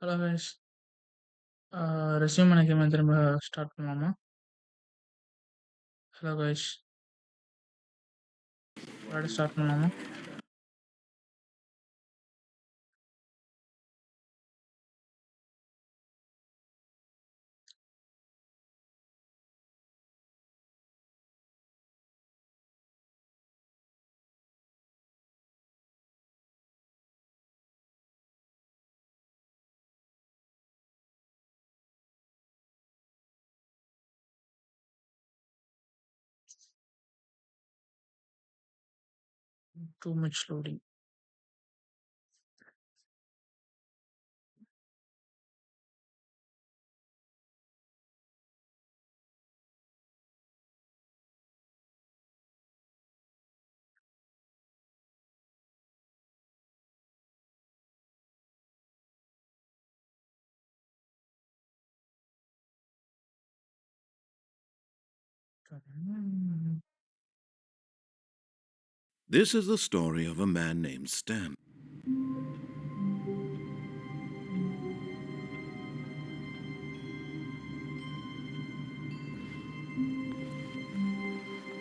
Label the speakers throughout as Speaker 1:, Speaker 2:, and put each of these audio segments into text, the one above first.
Speaker 1: Hello guys. Resume எனக்கு திரும்ப start பண்ணலாமா? ஹலோ கைஸ், மறுபடியும் ஸ்டார்ட் பண்ணலாமா? Too much loading.
Speaker 2: This is the story of a man named Stan.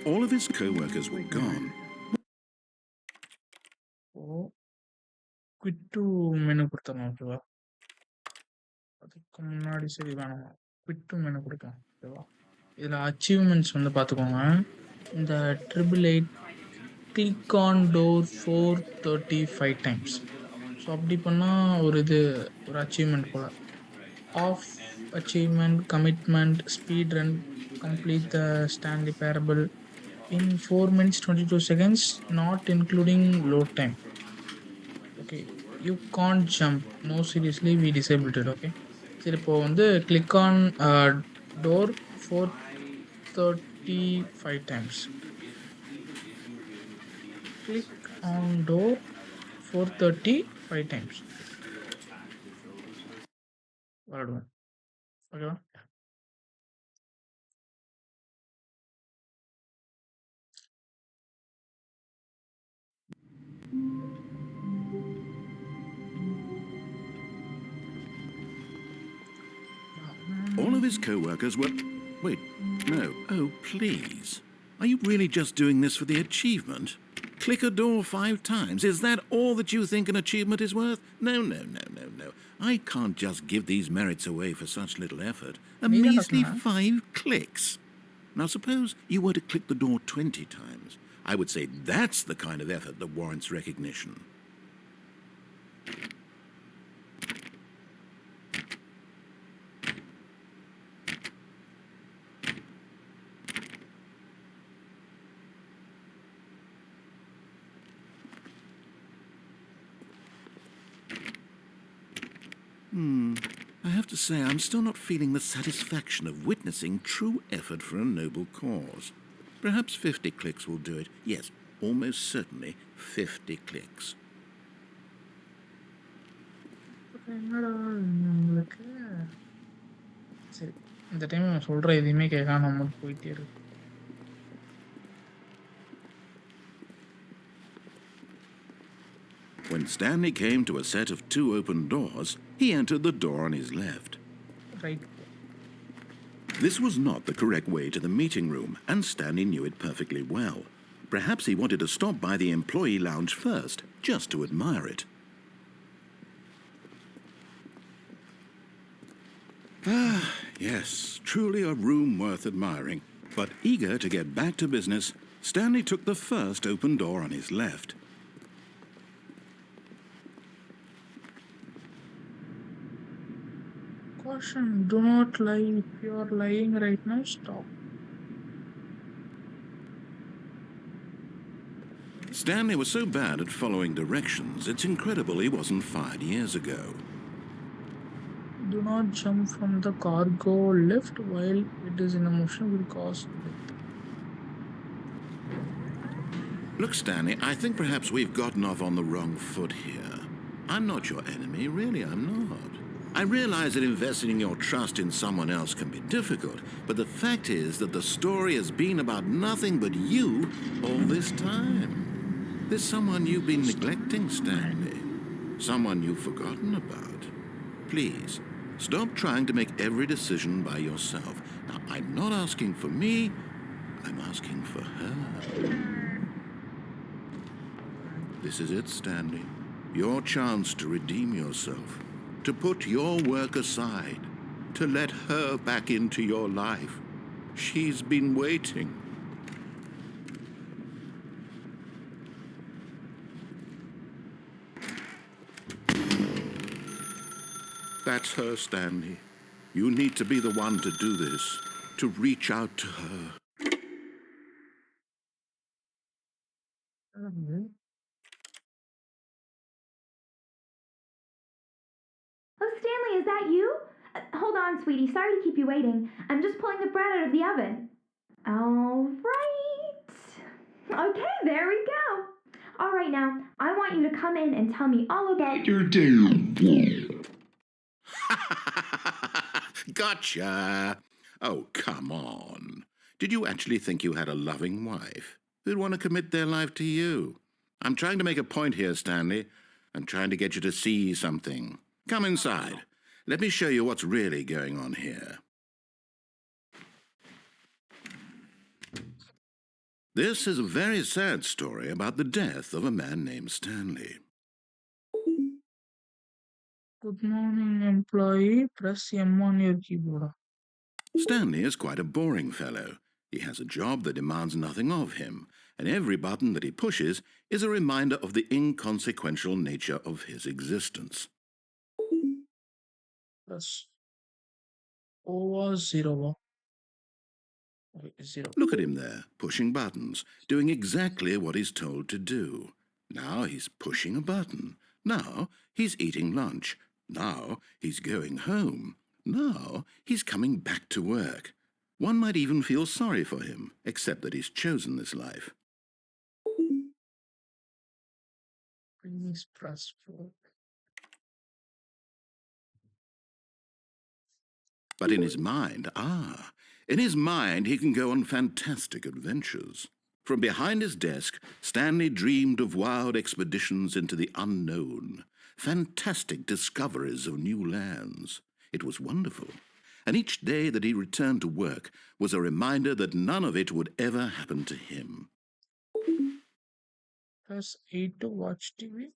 Speaker 2: All of his co-workers were gone.
Speaker 1: Quit to menu கொடுத்துடலாம், ஓகேவா? அதுக்கு முன்னாடி சரி வேணாமா, குவிட் டு மெனு கொடுக்கலாம், ஓகேவா? இதில் அச்சீவ்மெண்ட்ஸ் பார்த்துக்கோங்க. இந்த 888 click on door 435 times. So அப்படி பண்ணால் ஒரு அச்சீவ்மெண்ட் போல். Of achievement, commitment, speed run, complete the Stanley Parable in 4 minutes 22 seconds, not including load time. Okay, you can't jump. No, seriously, we disabled it. Okay, சரி, இப்போ click on door 435 times. Click on door 435 times. விளாடுவோம், ஓகேவா?
Speaker 2: All of his co-workers were... Wait, no. Oh, please. Are you really just doing this for the achievement? Click a door 5 times. Is that all that you think an achievement is worth? No. I can't just give these merits away for such little effort. A measly 5 clicks. Now suppose you were to click the door 20 times. I would say that's the kind of effort that warrants recognition. I have to say, I'm still not feeling the satisfaction of witnessing true effort for a noble cause. Perhaps 50 clicks will do it. Yes, almost certainly 50 clicks.
Speaker 1: சரி, இந்த time நான் சொல்கிற எதுவுமே கேட்காம நம்ம போயிட்டே இருக்கு.
Speaker 2: When Stanley came to a set of 2 open doors, he entered the door on his left.
Speaker 1: Right.
Speaker 2: This was not the correct way to the meeting room, and Stanley knew it perfectly well. Perhaps he wanted to stop by the employee lounge first, just to admire it. Yes, truly a room worth admiring. But eager to get back to business, Stanley took the first open door on his left.
Speaker 1: Caution, do not lie. If you are lying right now, stop.
Speaker 2: Stanley was so bad at following directions, it's incredible he wasn't fired years ago.
Speaker 1: Do not jump from the cargo lift while it is in a motion will cause death.
Speaker 2: Look, Stanley, I think perhaps we've gotten off on the wrong foot here. I'm not your enemy, really, I'm not. I realize that investing your trust in someone else can be difficult, but the fact is that the story has been about nothing but you all this time. There's someone you've been neglecting, Stanley. Someone you've forgotten about. Please, stop trying to make every decision by yourself. Now, I'm not asking for me, I'm asking for her. This is it, Stanley. Your chance to redeem yourself, to put your work aside, to let her back into your life. She's been waiting. That's her, Stanley. You need to be the one to do this, to reach out to her.
Speaker 1: Mhm.
Speaker 3: Oh, Stanley, is that you? Hold on, sweetie. Sorry to keep you waiting. I'm just pulling the bread out of the oven. All right. Okay, there we go. All right, now, I want you to come in and tell me all about your day.
Speaker 2: Gotcha. Oh, come on. Did you actually think you had a loving wife who'd want to commit their life to you? I'm trying to make a point here, Stanley. I'm trying to get you to see something. Come inside. Let me show you what's really going on here. This is a very sad story about the death of a man named Stanley.
Speaker 1: Good morning, employee. Press M on your keyboard.
Speaker 2: Stanley is quite a boring fellow. He has a job that demands nothing of him, and every button that he pushes is a reminder of the inconsequential nature of his existence.
Speaker 1: Press over 0. Zero.
Speaker 2: Look at him there, pushing buttons, doing exactly what he's told to do. Now he's pushing a button. Now he's eating lunch. Now he's going home. Now he's coming back to work. One might even feel sorry for him, except that he's chosen this life.
Speaker 1: Please press 4.
Speaker 2: But in his mind, he can go on fantastic adventures. From behind his desk, Stanley dreamed of wild expeditions into the unknown, fantastic discoveries of new lands. It was wonderful. And each day that he returned to work was a reminder that none of it would ever happen to him.
Speaker 1: Press 8 to watch TV.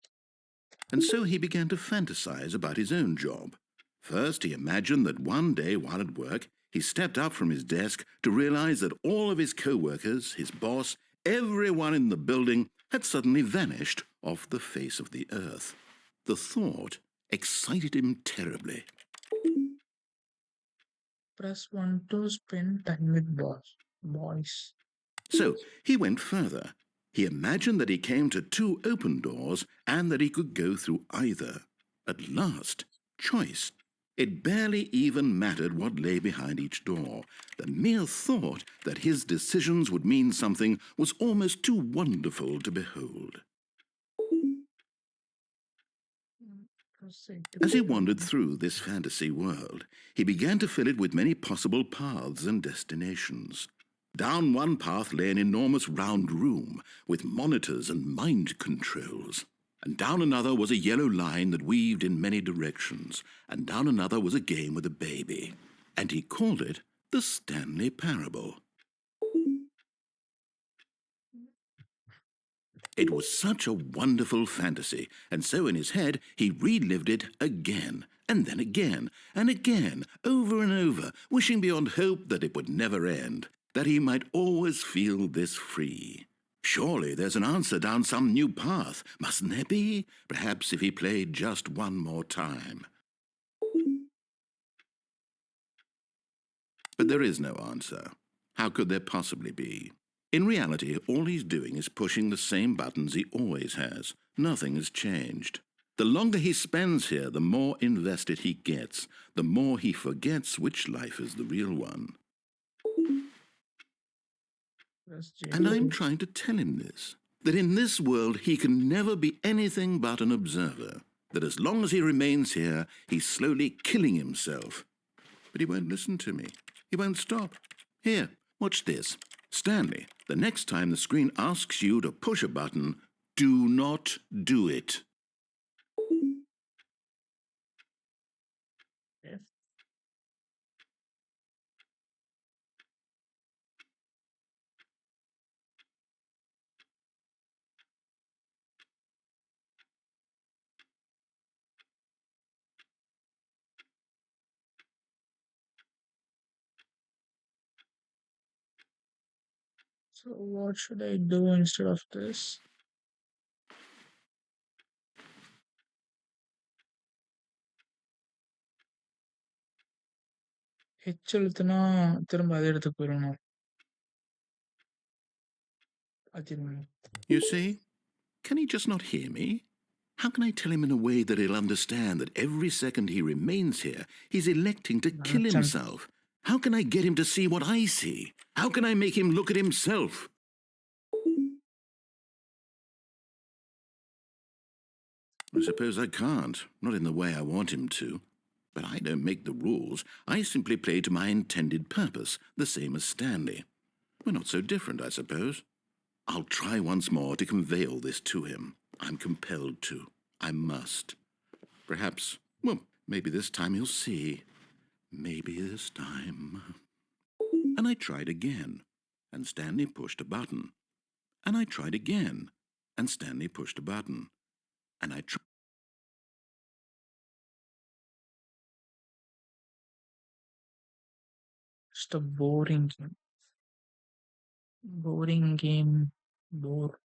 Speaker 2: And so he began to fantasize about his own job. First, he imagined that one day while at work, he stepped up from his desk to realize that all of his co-workers, his boss, everyone in the building had suddenly vanished off the face of the earth. The thought excited him terribly.
Speaker 1: Press 1 to spend time with boys.
Speaker 2: So he went further. He imagined that he came to 2 open doors and that he could go through either. At last, choice. It barely even mattered what lay behind each door. The mere thought that his decisions would mean something was almost too wonderful to behold.
Speaker 1: Press 8
Speaker 2: As he wandered through this fantasy world, he began to fill it with many possible paths and destinations. Down one path lay an enormous round room with monitors and mind controls. And down another was a yellow line that weaved in many directions, and down another was a game with a baby. And he called it the Stanley Parable. It was such a wonderful fantasy, and so in his head he relived it again, and then again, and again, over and over, wishing beyond hope that it would never end, that he might always feel this free. Surely there's an answer down some new path, mustn't there be? Perhaps if he played just one more time. But there is no answer. How could there possibly be? In reality, all he's doing is pushing the same buttons he always has. Nothing has changed. The longer he spends here, the more invested he gets, the more he forgets which life is the real one.
Speaker 1: Plus
Speaker 2: And I'm
Speaker 1: J2.
Speaker 2: trying to tell him this, that in this world he can never be anything but an observer, that as long as he remains here, he's slowly killing himself. But he won't listen to me. He won't stop. Here, watch this. Stanley, the next time the screen asks you to push a button, do not do it.
Speaker 1: F. So what should I do instead of this? H எழுத்துனா திரும்ப அதே இடத்துக்கு போயிடணும். அதிர்வெண்.
Speaker 2: You see? Can he just not hear me? How can I tell him in a way that he'll understand that every second he remains here, he's electing to kill
Speaker 1: நினைச்சேன்.
Speaker 2: himself? How can I get him to see what I see? How can I make him look at himself? I suppose I can't, not in the way I want him to. But I don't make the rules. I simply play to my intended purpose, the same as Stanley. We're not so different, I suppose. I'll try once more to convey all this to him. I'm compelled to. I must. Perhaps, well, maybe this time he'll see. Maybe this time. And I tried again, and Stanley pushed a button. And I tried again, and Stanley pushed a button. And I tried.
Speaker 1: Just a boring game. Boring game. Bore.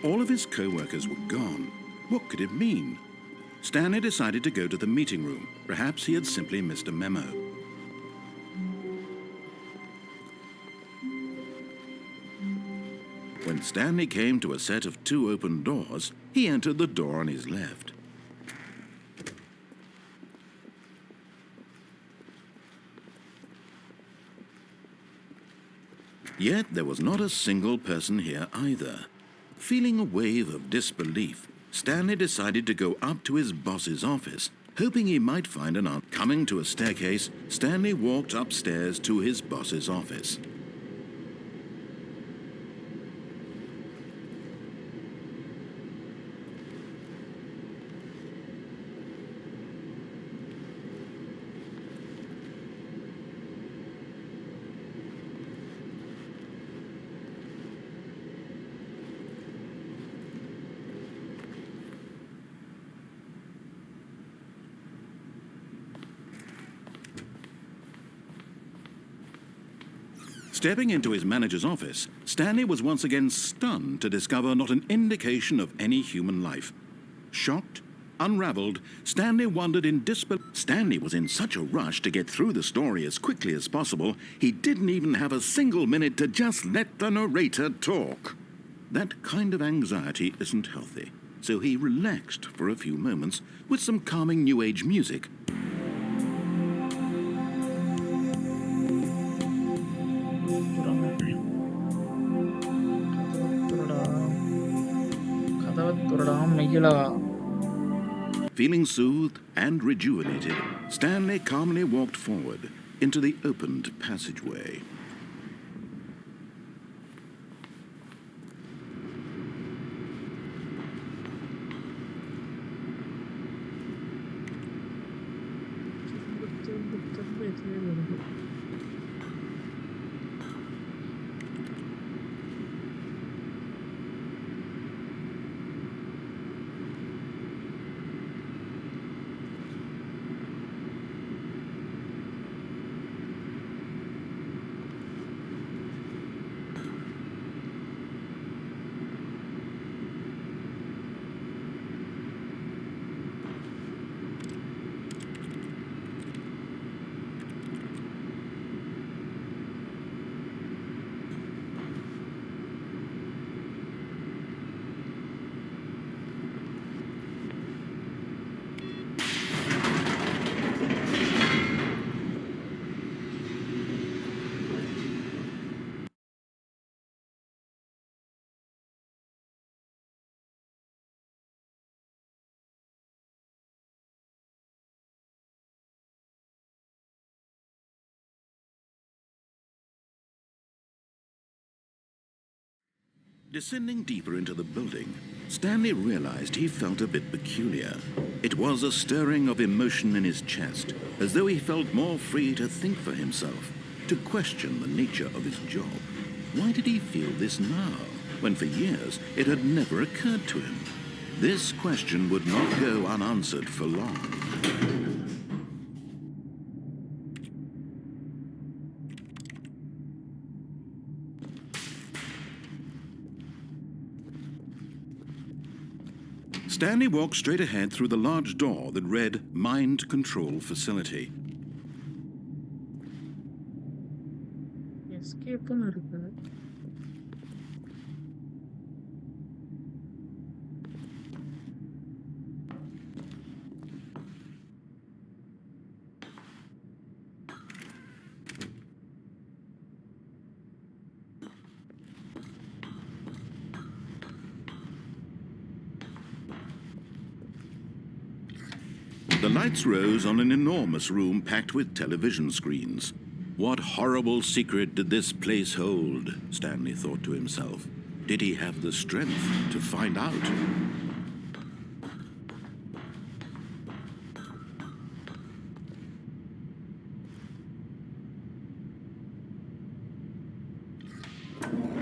Speaker 2: All of his co-workers were gone. What could it mean? Stanley decided to go to the meeting room. Perhaps he had simply missed a memo. When Stanley came to a set of 2 open doors, he entered the door on his left. Yet there was not a single person here either. Feeling a wave of disbelief, Stanley decided to go up to his boss's office, hoping he might find an aunt. Coming to a staircase, Stanley walked upstairs to his boss's office. Stepping into his manager's office, Stanley was once again stunned to discover not an indication of any human life. Shocked, unraveled, Stanley wondered in disbelief. Stanley was in such a rush to get through the story as quickly as possible, he didn't even have a single minute to just let the narrator talk. That kind of anxiety isn't healthy, so he relaxed for a few moments with some calming New Age music. Feeling soothed and rejuvenated, Stanley calmly walked forward into the opened passageway. Descending deeper into the building, Stanley realized he felt a bit peculiar. It was a stirring of emotion in his chest, as though he felt more free to think for himself, to question the nature of his job. Why did he feel this now, when for years it had never occurred to him? This question would not go unanswered for long. Stanley walked straight ahead through the large door that read Mind Control Facility.
Speaker 1: எஸ்கேப்னு இருக்கு.
Speaker 2: The lights rose on an enormous room packed with television screens. What horrible secret did this place hold? Stanley thought to himself. Did he have the strength to find out?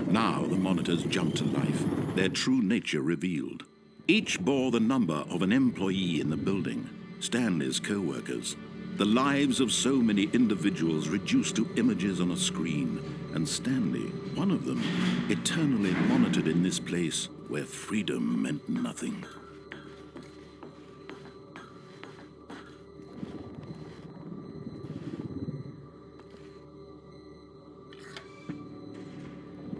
Speaker 2: Now the monitors jumped to life, their true nature revealed. Each bore the number of an employee in the building, Stanley's co-workers. The lives of so many individuals reduced to images on a screen, and Stanley, one of them, eternally monitored in this place where freedom meant nothing.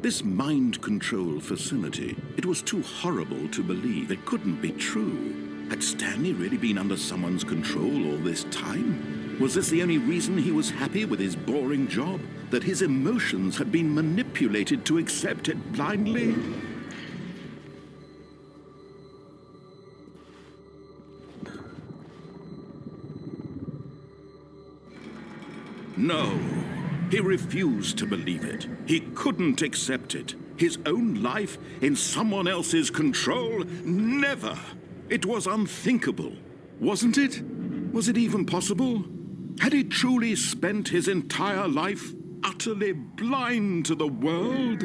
Speaker 2: This mind control facility, it was too horrible to believe. It couldn't be true. Had Stanley really been under someone's control all this time? Was this the only reason he was happy with his boring job? That his emotions had been manipulated to accept it blindly? No. He refused to believe it. He couldn't accept it. His own life in someone else's control? Never! It was unthinkable, wasn't it? Was it even possible? Had he truly spent his entire life utterly blind to the world?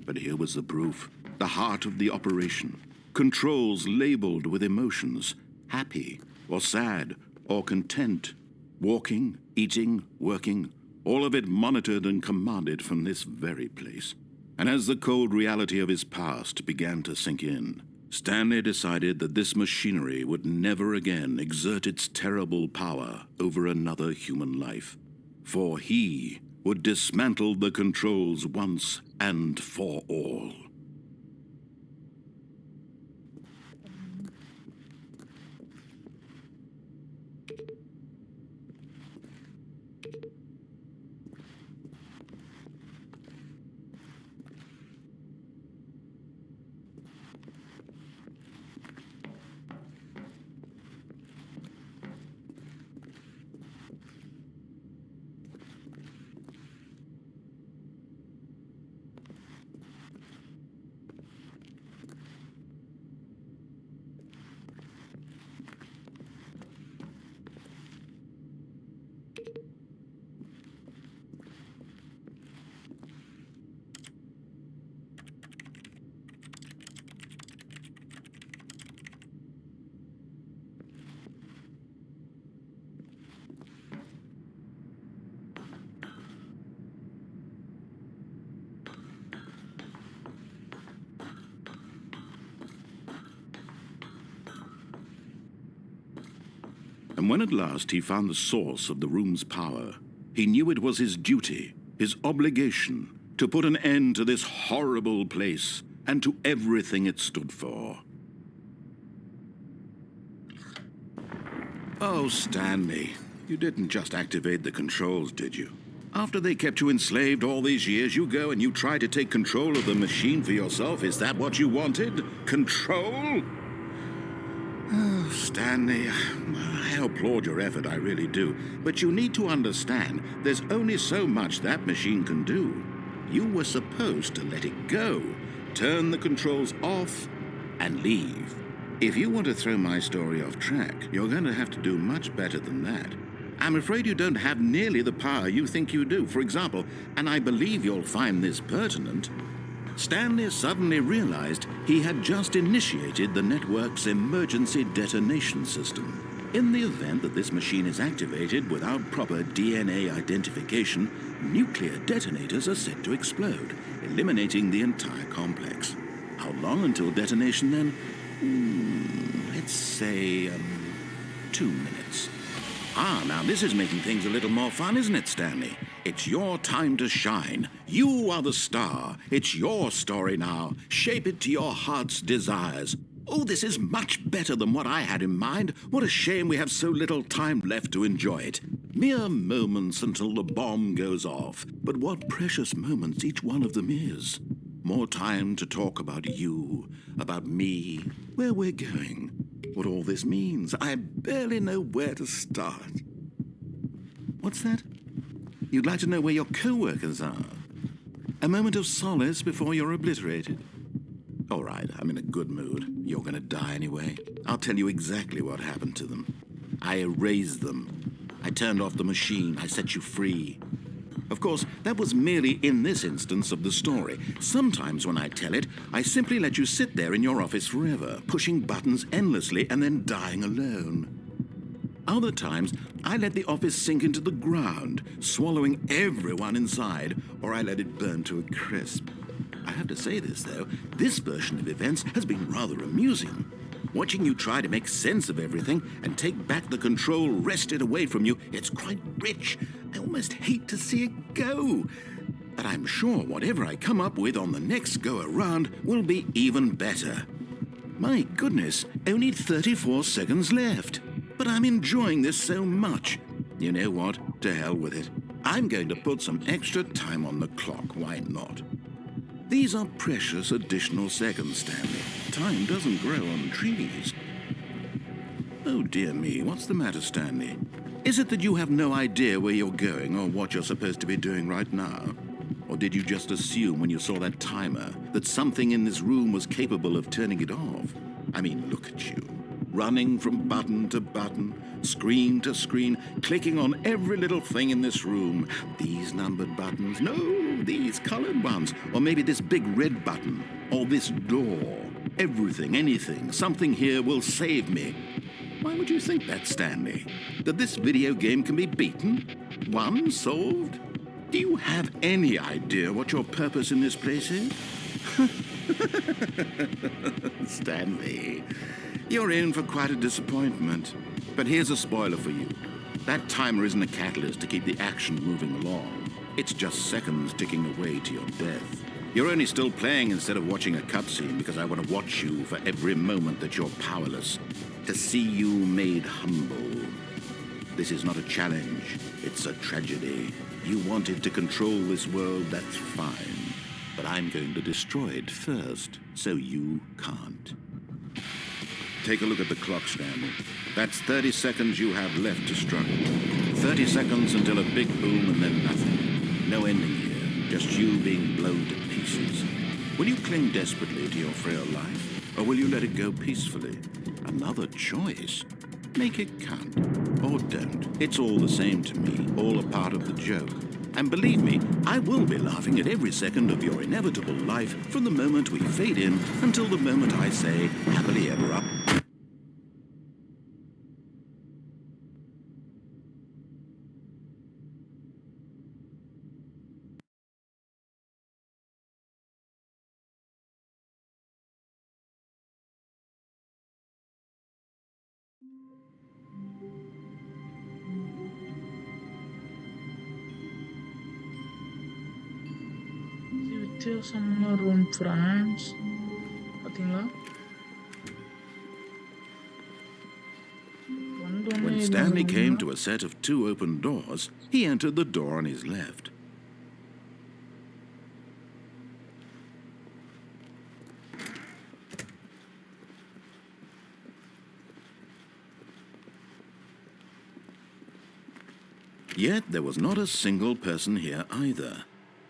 Speaker 2: But here was the proof. The heart of the operation. Controls labeled with emotions. Happy, or sad, or content. Walking, eating, working. All of it monitored and commanded from this very place. And as the cold reality of his past began to sink in, Stanley decided that this machinery would never again exert its terrible power over another human life. For he would dismantle the controls once and for all. And when at last he found the source of the room's power, he knew it was his duty, his obligation, to put an end to this horrible place and to everything it stood for. Oh, Stanley, you didn't just activate the controls, did you? After they kept you enslaved all these years, you go and you try to take control of the machine for yourself. Is that what you wanted? Control? Oh, Stanley, I applaud your effort, I really do. But you need to understand, there's only so much that machine can do. You were supposed to let it go, turn the controls off, and leave. If you want to throw my story off track, you're going to have to do much better than that. I'm afraid you don't have nearly the power you think you do. For example, and I believe you'll find this pertinent, Stanley suddenly realized he had just initiated the network's emergency detonation system. In the event that this machine is activated without proper DNA identification, nuclear detonators are set to explode, eliminating the entire complex. How long until detonation then? Let's say 2 minutes. Now this is making things a little more fun, isn't it, Stanley? It's your time to shine. You are the star. It's your story now. Shape it to your heart's desires. Oh, this is much better than what I had in mind. What a shame we have so little time left to enjoy it. Mere moments until the bomb goes off. But what precious moments each one of them is. More time to talk about you, about me, where we're going, what all this means. I barely know where to start. What's that? You'd like to know where your co-workers are? A moment of solace before you're obliterated. All right, I'm in a good mood. You're going to die anyway. I'll tell you exactly what happened to them. I erased them. I turned off the machine. I set you free. Of course, that was merely in this instance of the story. Sometimes when I tell it, I simply let you sit there in your office forever, pushing buttons endlessly and then dying alone. Other times, I let the office sink into the ground, swallowing everyone inside, or I let it burn to a crisp. I have to say this, though, this version of events has been rather amusing. Watching you try to make sense of everything and take back the control wrested away from you, it's quite rich. I almost hate to see it go. But I'm sure whatever I come up with on the next go-around will be even better. My goodness, only 34 seconds left. But I'm enjoying this so much. You know what? To hell with it. I'm going to put some extra time on the clock. Why not? These are precious additional seconds, Stanley. Time doesn't grow on trees. Oh, dear me. What's the matter, Stanley? Is it that you have no idea where you're going or what you're supposed to be doing right now? Or did you just assume when you saw that timer that something in this room was capable of turning it off? I mean, look at you. Running from button to button, screen to screen, clicking on every little thing in this room. These numbered buttons, no, these colored ones, or maybe this big red button, or this door. Everything, anything, something here will save me. Why would you think that, Stanley? That this video game can be beaten? Won? Solved? Do you have any idea what your purpose in this place is? Stanley, you're in for quite a disappointment. But here's a spoiler for you. That timer isn't a catalyst to keep the action moving along. It's just seconds ticking away to your death. You're only still playing instead of watching a cutscene because I want to watch you for every moment that you're powerless. To see you made humble. This is not a challenge. It's a tragedy. You wanted to control this world, that's fine. But I'm going to destroy it first, so you can't. Take a look at the clock, Stanley. That's 30 seconds you have left to struggle. 30 seconds until a big boom and then nothing. No ending here, just you being blown to pieces. Will you cling desperately to your frail life, or will you let it go peacefully? Another choice. Make it count, or don't. It's all the same to me, all a part of the joke. And believe me, I will be laughing at every second of your inevitable life from the moment we fade in until the moment I say, happily ever up.
Speaker 1: வித்தியாசமான room France பார்த்தீங்களா
Speaker 2: When Stanley came to a set of 2 open doors, he entered the door on his left. Yet there was not a single person here either.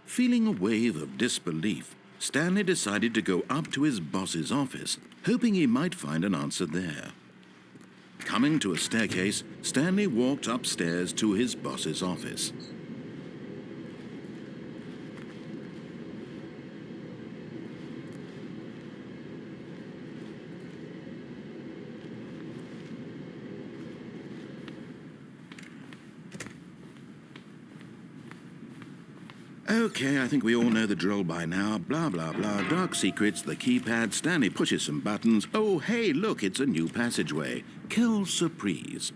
Speaker 2: Feeling a wave of disbelief, Stanley decided to go up to his boss's office, hoping he might find an answer there. Coming to a staircase, Stanley walked upstairs to his boss's office. Okay, I think we all know the drill by now. Blah, blah, blah. Dark secrets, the keypad. Stanley pushes some buttons. Oh, hey, look, it's a new passageway. Quelle surprise.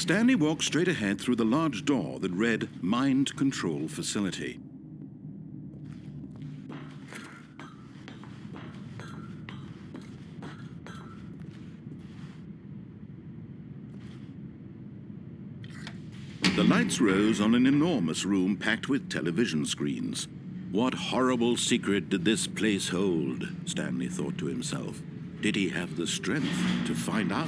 Speaker 2: Stanley walked straight ahead through the large door that read Mind Control Facility. The lights rose on an enormous room packed with television screens. What horrible secret did this place hold? Stanley thought to himself. Did he have the strength to find out?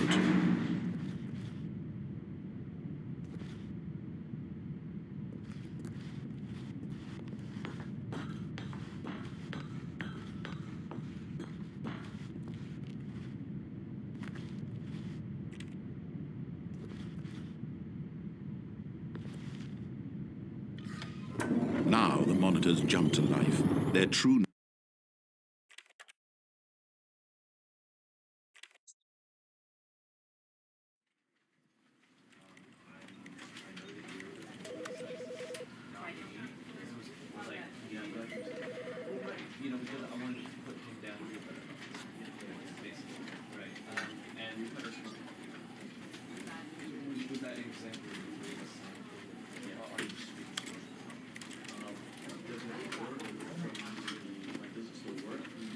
Speaker 2: Now the monitors jumped to life. Their true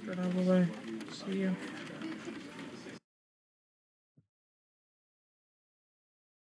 Speaker 1: Get out of the way. See you.